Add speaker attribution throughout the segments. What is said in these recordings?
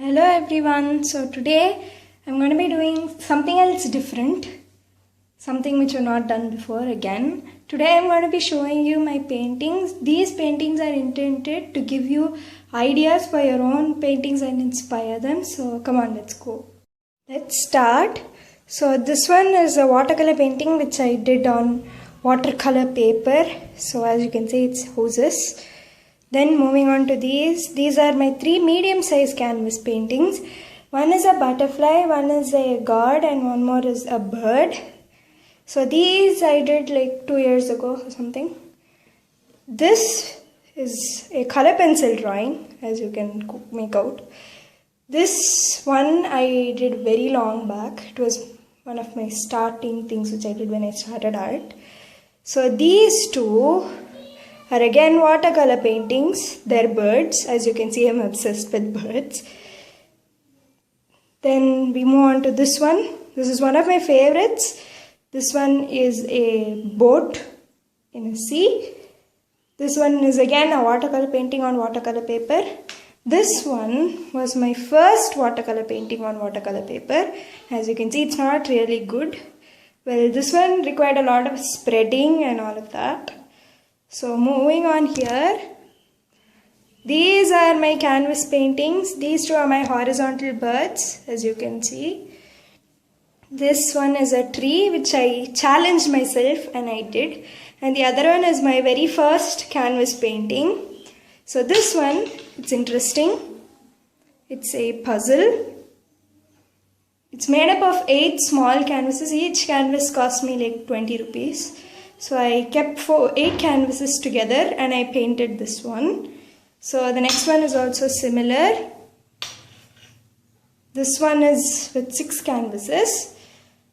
Speaker 1: Hello everyone. So today I'm going to be doing something else different, something which I've not done before again. Today I'm going to be showing you my paintings. These paintings are intended to give you ideas for your own paintings and inspire them. So come on, let's go. Let's start. So this one is a watercolor painting which I did on watercolor paper. So as you can see, it's hoses. Then moving on to these are my 3 medium-sized canvas paintings. One is a butterfly, one is a god, and one more is a bird. So these I did like 2 years ago or something. This is a color pencil drawing, as you can make out. This one I did very long back. It was one of my starting things which I did when I started art. So these two are again watercolor paintings. They're birds. As you can see, I'm obsessed with birds. Then we move on to this one. This is one of my favorites. This one is a boat in a sea. This one is again a watercolor painting on watercolor paper. This one was my first watercolor painting on watercolor paper. As you can see, it's not really good. Well, this one required a lot of spreading and all of that. So moving on here, these are my canvas paintings. These two are my horizontal birds, as you can see. This one is a tree which I challenged myself and I did. And the other one is my very first canvas painting. So this one, it's interesting. It's a puzzle. It's made up of 8 small canvases. Each canvas cost me like 20 rupees. So I kept 8 canvases together and I painted this one. So the next one is also similar. This one is with 6 canvases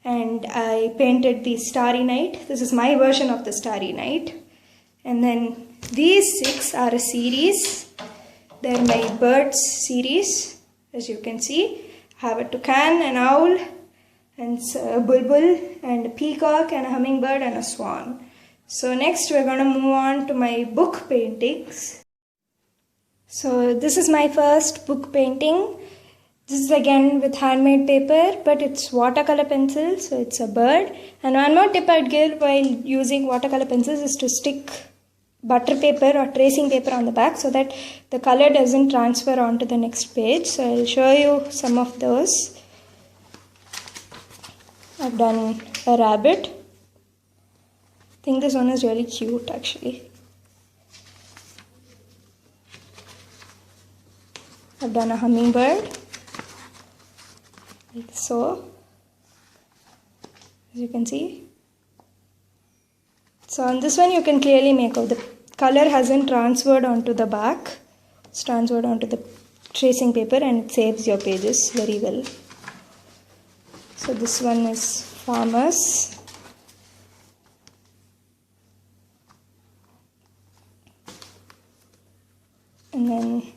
Speaker 1: and I painted the Starry Night. This is my version of the Starry Night. And then these 6 are a series. They're my birds series. As you can see, I have a toucan, an owl, and a bulbul, and a peacock, and a hummingbird, and a swan. So next we're going to move on to my book paintings. So this is my first book painting. This is again with handmade paper, but it's watercolor pencil, so it's a bird. And one more tip I'd give while using watercolor pencils is to stick butter paper or tracing paper on the back so that the color doesn't transfer onto the next page. So I'll show you some of those. I've done a rabbit. I think this one is really cute actually. I've done a hummingbird, like so, as you can see. So on this one you can clearly make out the color hasn't transferred onto the back. It's transferred onto the tracing paper and it saves your pages very well. So this one is farmers. And then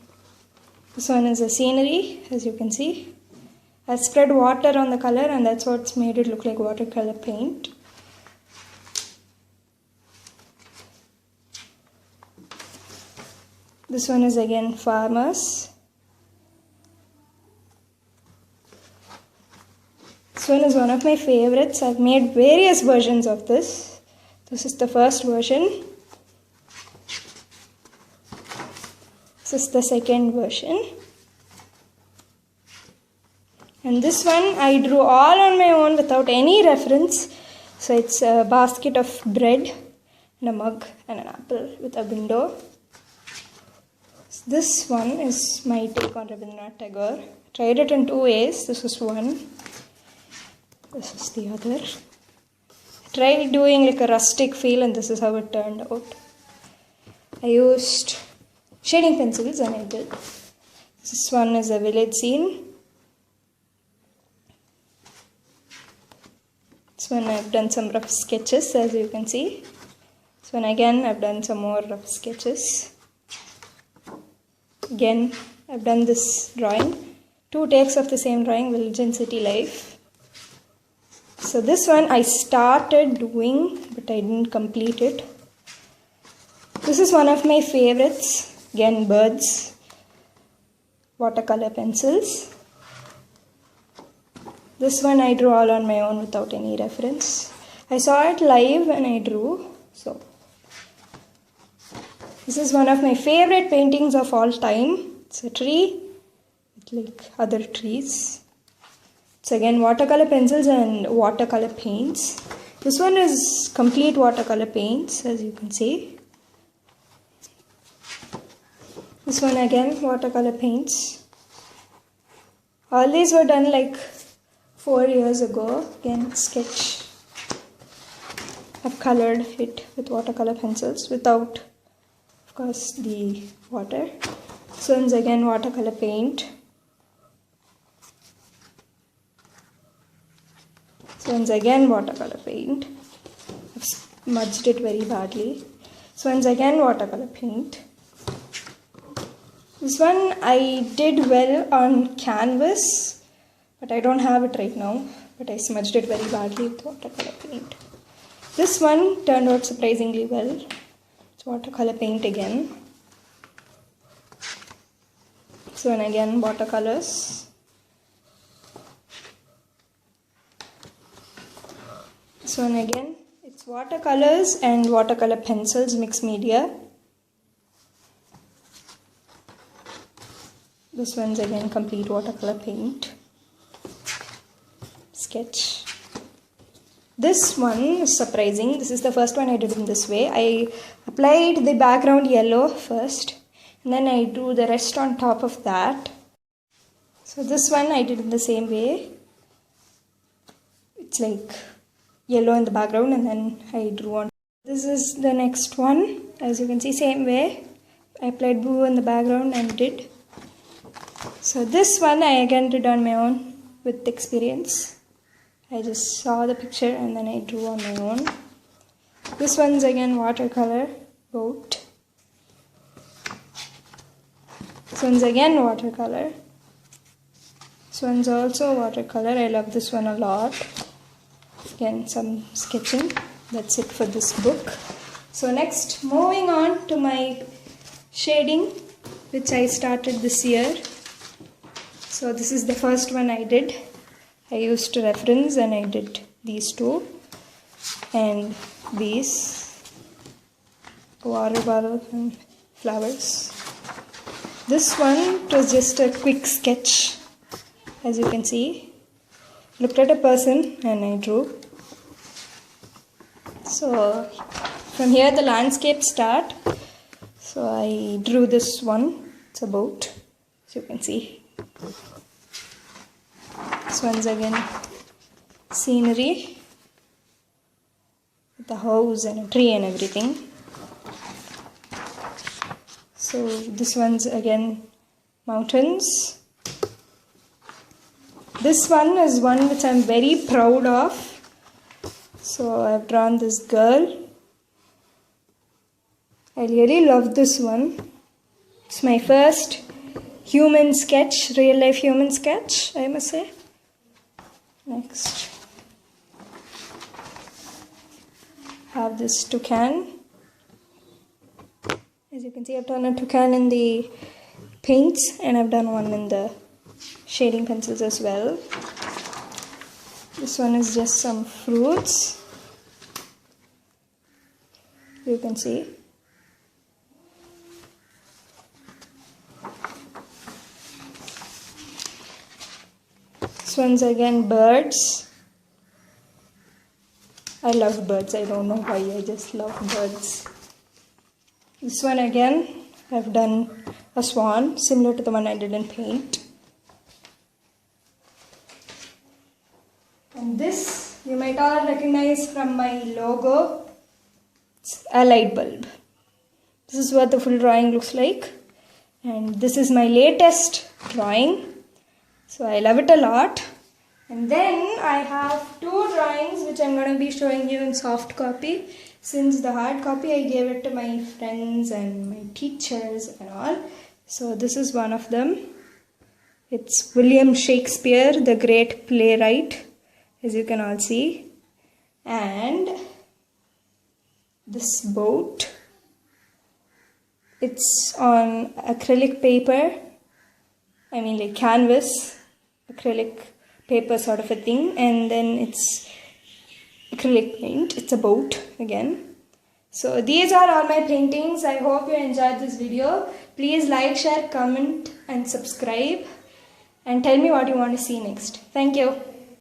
Speaker 1: this one is a scenery, as you can see. I spread water on the color and that's what's made it look like watercolor paint. This one is again farmers. This one is one of my favorites. I've made various versions of this. This is the first version. This is the second version. And this one I drew all on my own without any reference. So it's a basket of bread and a mug and an apple with a window. So this one is my take on Rabindranath Tagore. Tried it in 2 ways. This was one. This is the other. I tried doing like a rustic feel and this is how it turned out. I used shading pencils and I did. This one is a village scene. This one I've done some rough sketches, as you can see. This one again I've done some more rough sketches. Again I've done this drawing. 2 takes of the same drawing, Village and City Life. So this one I started doing but I didn't complete it. This is one of my favorites. Again birds. watercolor pencils. This one I drew all on my own without any reference. I saw it live and I drew. So this is one of my favorite paintings of all time. It's a tree with like other trees. It's again watercolor pencils and watercolor paints. This one is complete watercolor paints, as you can see. This one again watercolor paints. All these were done like 4 years ago. Again sketch. I've colored it with watercolor pencils without, of course, the water. This one's again watercolor paint. This one's again watercolor paint. I've smudged it very badly. This one's again watercolor paint. This one I did well on canvas, but I don't have it right now. But I smudged it very badly with watercolor paint. This one turned out surprisingly well. It's watercolor paint again. This one again watercolors. This one again, it's watercolors and watercolor pencils, mixed media. This one's again complete watercolor paint. Sketch. This one is surprising. This is the first one I did in this way. I applied the background yellow first and then I drew the rest on top of that. So this one I did in the same way. It's like yellow in the background and then I drew on. This is the next one. As you can see, same way. I applied blue in the background and did. So this one I again did on my own with experience. I just saw the picture and then I drew on my own. This one's again watercolor boat. This one's again watercolor. This one's also watercolor. I love this one a lot. Again, some sketching. That's it for this book. So next, moving on to my shading, which I started this year. So this is the first one I did. I used a reference and I did these two and these water bottle and flowers. This one was just a quick sketch, as you can see. Looked at a person and I drew. So from here the landscape start. So I drew this one. It's a boat, as you can see. This one's again scenery with a house and a tree and everything. So this one's again mountains. This one is one which I'm very proud of. So I've drawn this girl. I really love this one. It's my first human sketch, real life human sketch, I must say. Next, have this toucan. As you can see, I've done a toucan in the paints and I've done one in the shading pencils as well. This one is just some fruits. You can see. This one's again birds. I love birds. I don't know why, I just love birds. This one again, I've done a swan similar to the one I did in paint. And this you might all recognize from my logo. It's a light bulb. This is what the full drawing looks like. And this is my latest drawing. So I love it a lot. And then I have two drawings which I'm going to be showing you in soft copy. Since the hard copy I gave it to my friends and my teachers and all. So this is one of them. It's William Shakespeare, the great playwright, as you can all see. And this boat. It's on acrylic paper. I mean like canvas, acrylic paper sort of a thing, and then it's acrylic paint. It's a boat again. So these are all my paintings. I hope you enjoyed this video. Please like, share, comment and subscribe, and tell me what you want to see next. Thank you.